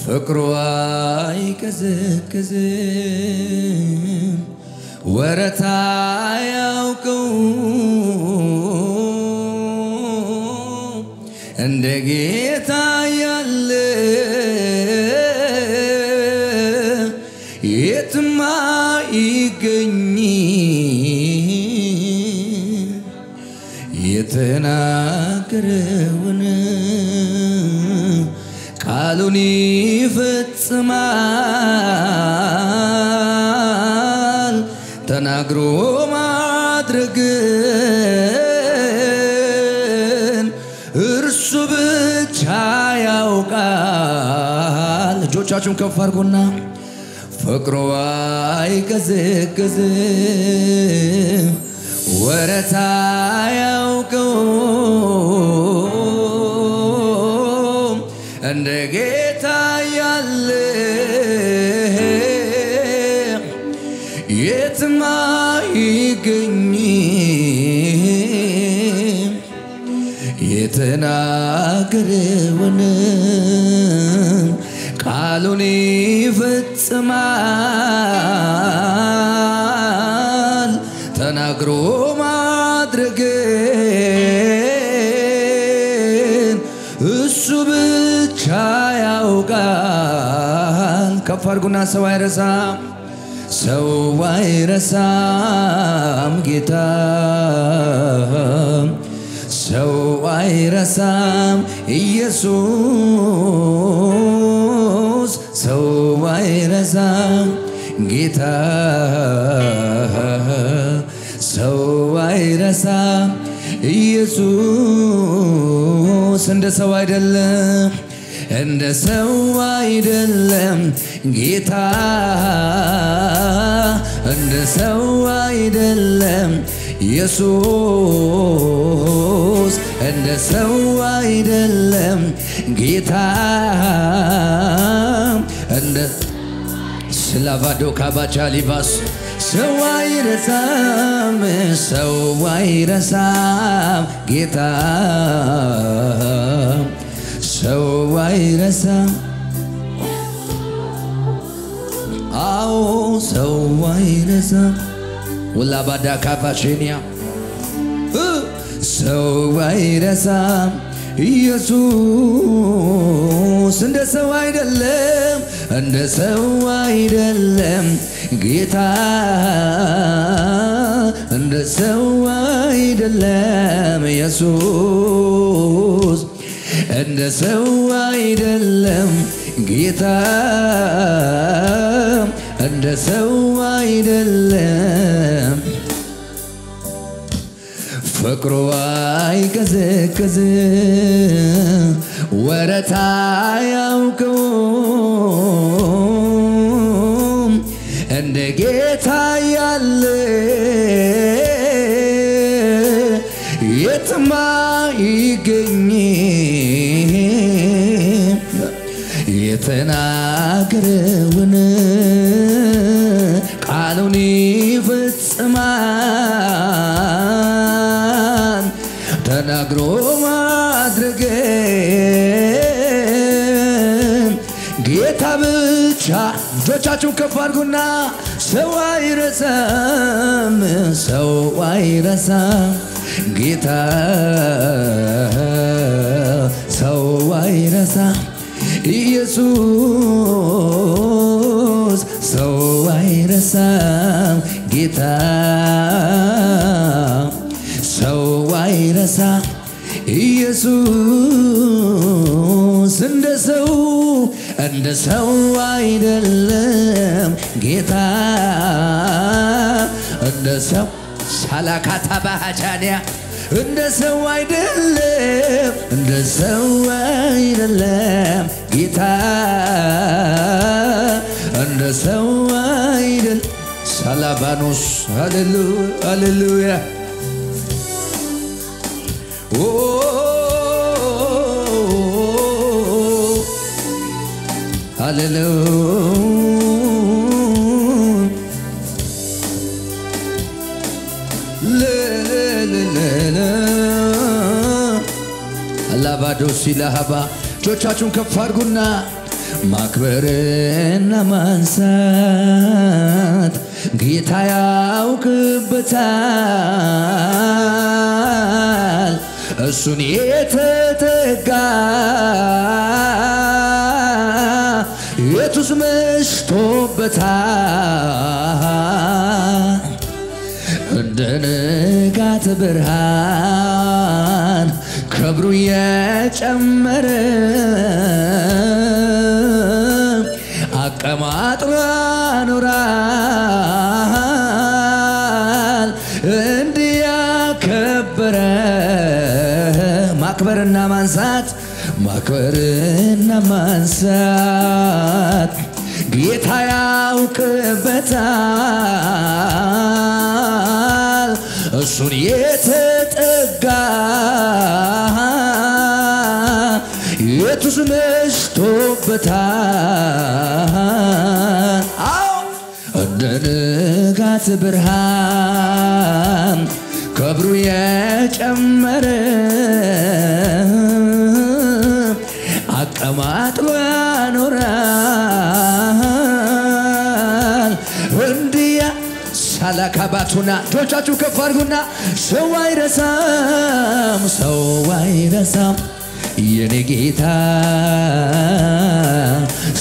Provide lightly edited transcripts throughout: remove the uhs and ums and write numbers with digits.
ፍቅሩ አይቀዘቅዝም ወረታ ያውቀው እንደ ጌታ ያለ የትም አይገኝ የተናገረውን ቃሉን ይፈጽማል ተናግሮ ማድረግን እርሱ ብቻ ያውቃል እጆቻችሁን ከፍ አድርጉና ፍቅሩ አይቀዘቅዝም ወረታ ያውቀው እንደ ጌታ ያለ የትም አይገኝ የተናገረውን ቃሉን ይፈጽማል ተናግሮ ማድረግን እሱ ብቻ ያውቃል ከፍ አድርጉና ሰው አይረሳም ጌታ ሰው አይረሳም ኢየሱስ ሰው አይረሳም ጌታ ሰው አይረሳም ኢየሱስ እንደ ሰው አይደለም ጌታ እንደ ሰው አይደለም ኢየሱስ እንደ ሰው አይደለም ጌታ እንደ ስላቫዶ ካባቻ ሊባስ ሰው አይረሳም ጌታ ሰው አይረሳም አዎ ሰው አይረሳም ወላባዳ ካፋሽኒያ ሰው አይረሳም ኢየሱስ እንደ ሰው አይደለም ጌታ እንደ ሰው አይደለም ኢየሱስ እንደ ሰው አይደለም ጌታ እንደ ሰው አይደለም ፍቅሩ አይቀዘቅዝም ወረታ ያውቀው እንደ ጌታ ያለ የትም አይገኝ የተናገረውን ቃሉን ይፈጽማል ተናግሮ ማድረግን ጌታ ብቻ እጆቻችሁን ከፍ አድርጉና ሰው አይረሳም ጌታ ሰው አይረሳም ኢየሱስ ሰው አይረሳም ጌታ ሰው አይረሳም ኢየሱስ እንደ ሰው አይደለም ጌታ እንደ ሰው ሳላካታ ባሃጃኒያ እንደ ሰው አይደለም ጌታ እንደ ሰው አይደለም ሳላባኖስ ሃሌሉያ አላባዶ ሲላሃባ ጆቻችሁን ከፍ አድርጉና ማክበርና ማንሳት ጌታ ያውቅበታል እሱን የተጠጋ የቱስ መሽቶበታል እንደ ንጋት ብርሃን ክብሩ የጨመረ አቀማጥሎ ያኖራል እንዲያከበረ ማክበርና ማንሳት ጌታ ያውቅበታል እሱን የተጠጋ የቱስ መሽቶበታል እንደ ንጋት ብርሃን ክብሩ የጨመረ አቀማጥሎ ያኖራል እንዲያ ሳላካባቱና እጆቻችሁ ከፍ አድርጉና ሰው አይረሳም የኔ ጌታ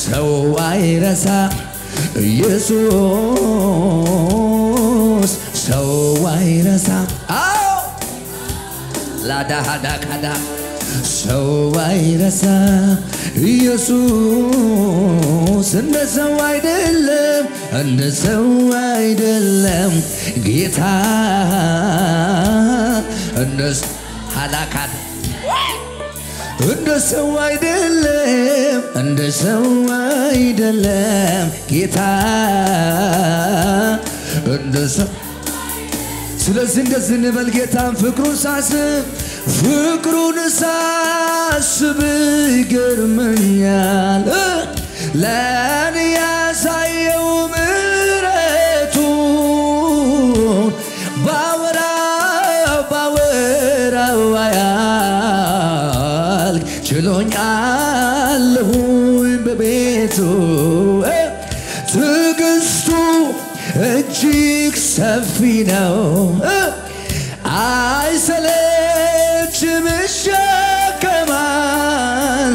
ሰው አይረሳም ኢየሱስ ሰው አይረሳም ላዳሃዳካዳ ሰው አይረሳም ኢየሱስ እንደ ሰው አይደለም ጌታ እንደ ሃላካት እንደ ሰው አይደለም ጌታ እንደ ሰው ስለዚህ እንደዚህ እንበል ጌታን ፍቅሩን ሳስብ ይገርመኛል ለኔ ያሳየው ምሕረቱን ባወራው አያልቅ ችሎኛለሁኝ በቤቱ ትዕግስቱ እጅግ ሰፊ ነው አይሰለችም ይሸከማል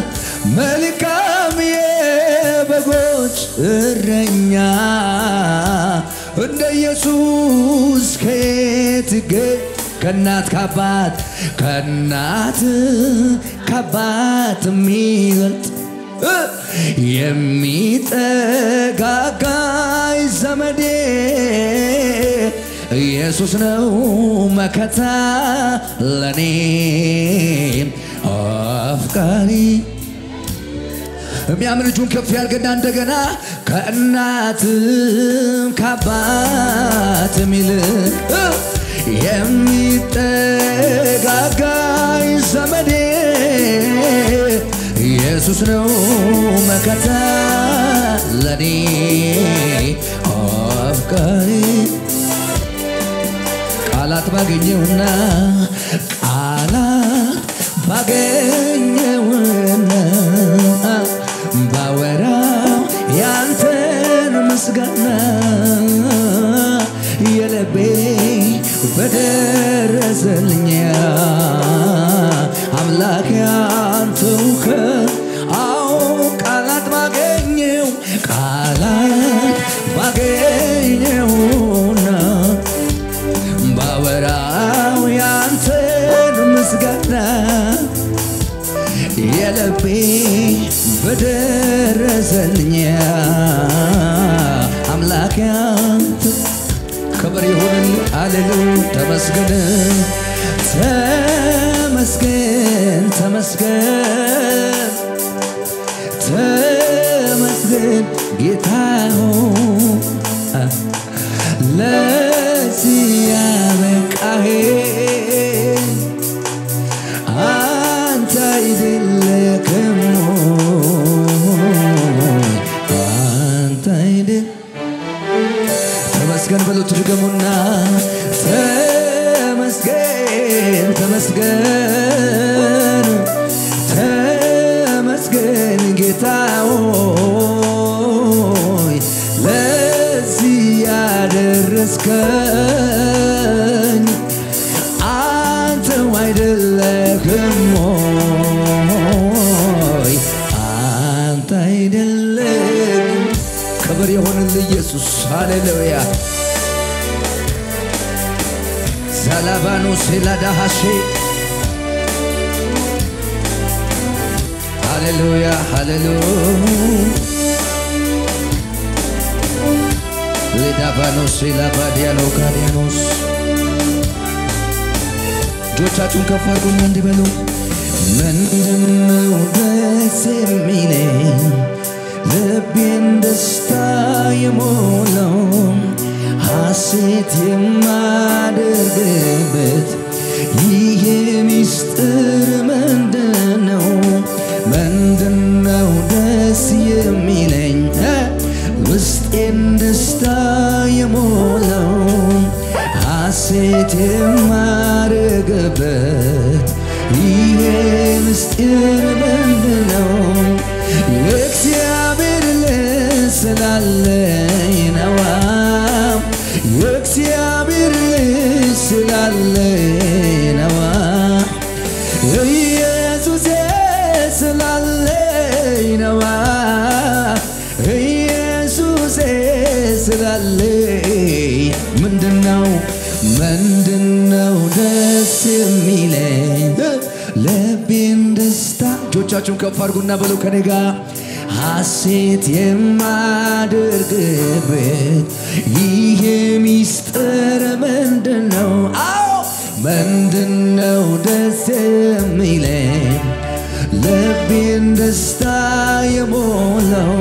መልካም የበጎች እረኛ እንደ ኢየሱስ ከየት ይገኝ ከእናት ከአባት የሚበልጥ የሚጠጋጋኝ ዘመዴ ኢየሱስ ነው መከታ ለኔ አፍቃሪ የሚያምን እጁን ከፍ ያርግና እንደገና ከእናትም ከአባትም ይልቅ የሚጠጋጋኝ ዘመዴ ኢየሱስ ነው መከታ ለኔ አፍቃሪ ቃላት ባገኘውና ባወራው ያንተን ምስጋና የልቤ በደረሰልኝ አምላክ ያንተው ቃላት ባገኘውና ባወራው ያንተን ምስጋና የልቤ በደረሰልኝ አምላክ ያንተ ክብር ይሁን ሃሌሉያ ተመስገን ጌታ ሆይ ለዚህ ያበቃኸኝ አንተ አይደለህም አንተ አይደል ተመስገን በሉት ድገሙና ተመስገን ጌታ ሆይ ያገዝከኝ አንተው አይደለህም ሆይ አንተ አይደለህም ክብር ይሁንልህ ኢየሱስ ሃሌሉያ ሰላባኑ ሲላዳሃሺ ሃሌሉያ ሃሌሉያ ለዳባኖስ ሲላባዲያሎ ካዲያኖስ ጆቻችሁን ከፍ አድርጉና እንዲበሉ ምንድነው ደስ የሚለኝ ልቤን ደስታ የሞላው ሐሴት የማደርግበት ይሄ ምስጢር ምንድነው ምንድነው ደስ የሚለኝ ውስጤን ደስታ የሞላው ሐሴት የማደርግበት ይሄ ምስጢር ምንድነው የእግዚአብሔር ልጅ ስላለኝ ነዋ የእግዚአብሔር ልጅ ስላለኝ ነዋ ኢየሱስ ስላለኝ ነዋ ኢየሱስ ስላለኝ ምንድነው ደስ የሚለኝ ልቤን ደስታ እጆቻችሁን ከፍ አድርጉና በሉ ከኔ ጋር ሐሴት የማደርግበት ይሄ ምስጢር ምንድነው አዎ ምንድነው ደስ የሚለኝ ልቤን ደስታ የሞላው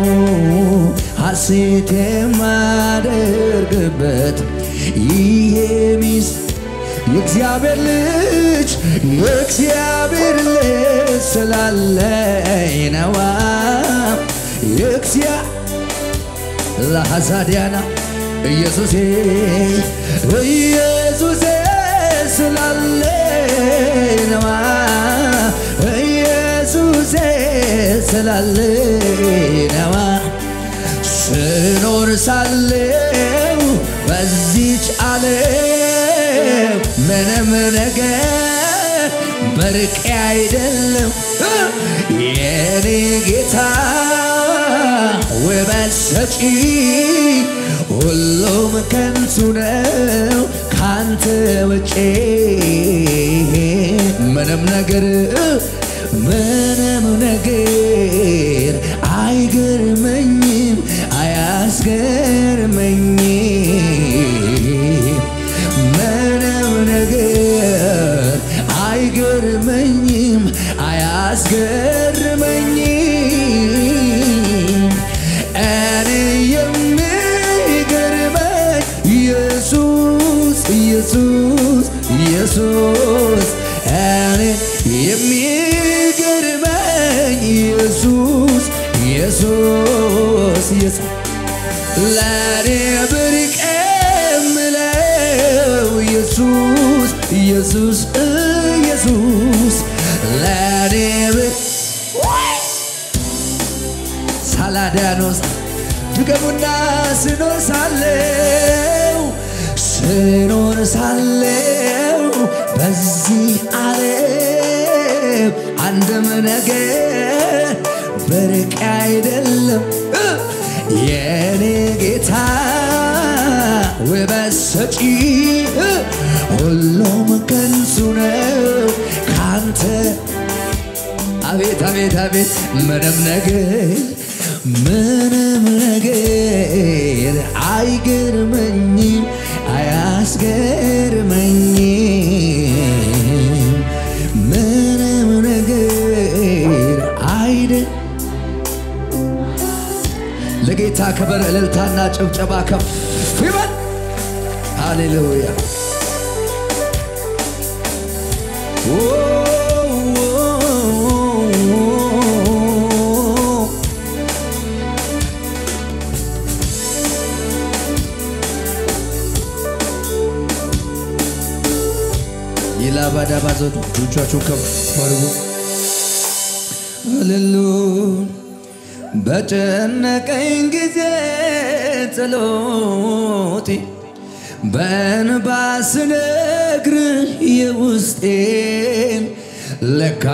ሐሴት የማደርግበት ይሄ ምስጢር የእግዚአብሔር ልጅ ስላለኝ ነዋ ለሐሳዲያና ኢየሱሴ ስላለኝ ነዋ ኢየሱሴ ስላለኝ ነዋ ስኖር ሳለው በዚች ዓለም ምንም ነገር በርቄ አይደለም የኔ ጌታ ውበት ሰጪ ሁሉም ከንቱ ነው ካንተ ውጪ ምንም ነገር አይገርመኝም አያስገርመኝም ምንም ነገር አይገርመኝም አያስገርመኝም እኔ የሚገርመኝ ኢየሱስ እኔ የሚገርመኝ ኢየሱስ ለኔ ብርቅ የምለው ኢየሱስ ለኔ ሳላዳኖስ ድገሙና ስኖር ሳለው በዚህ ዓለም አንድም ነገር በርቅ አይደለም የኔ ጌታ ውበት ሰጪ ሁሉም ከንቱ ነው ካንተ አቤት አቤት አቤት ምንም ነገር አይገርመኝም አያስገርመኝም ምንም ነገር አይደል ለጌታ ክብር እልልታና ጭብጨባ ከፍ ይበል ሃሌሉያ ይላባዳባዞ ጆቻችሁ ከፍ አድርጉ ሃሌሉያ በጨነቀኝ ጊዜ ጸሎቴ በእንባ ስነግርህ የውስጤን ለካ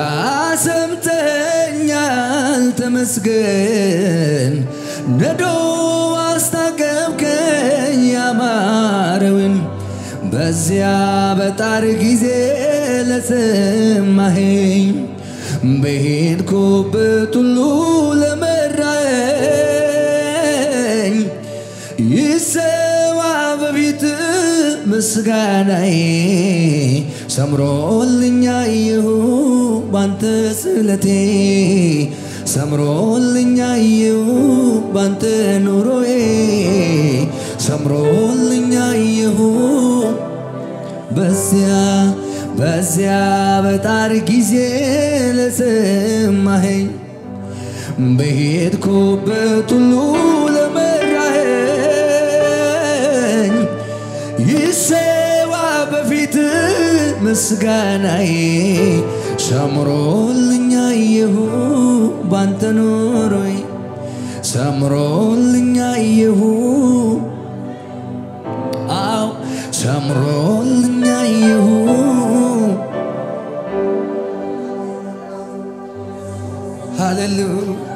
ሰምተኛል ተመስገን ነዶ አስታቀብከኝ ያማረውን በዚያ በጣር ጊዜ ለሰማኸኝ በሄድኩበት ሁሉ ለመራኸኝ ይሰዋ በፊትህ ምስጋናዬ ሰምሮልኛ አየሁ ባንተ ስለቴ ሰምሮልኛ አየሁ ባንተ ኑሮዬ ሰምሮልኛ አየሁ በዚያ በጣር ጊዜ ለሰማኸኝ በሄድኩበት ሁሉ ለመራኸኝ ይሰዋ በፊትህ ምስጋናዬ ሰምሮልኛ አየሁ ባንተ ኑሮዬ ሰምሮልኛ አየሁ አው ሰምሮልኛ አየሁ ሃሌሉያ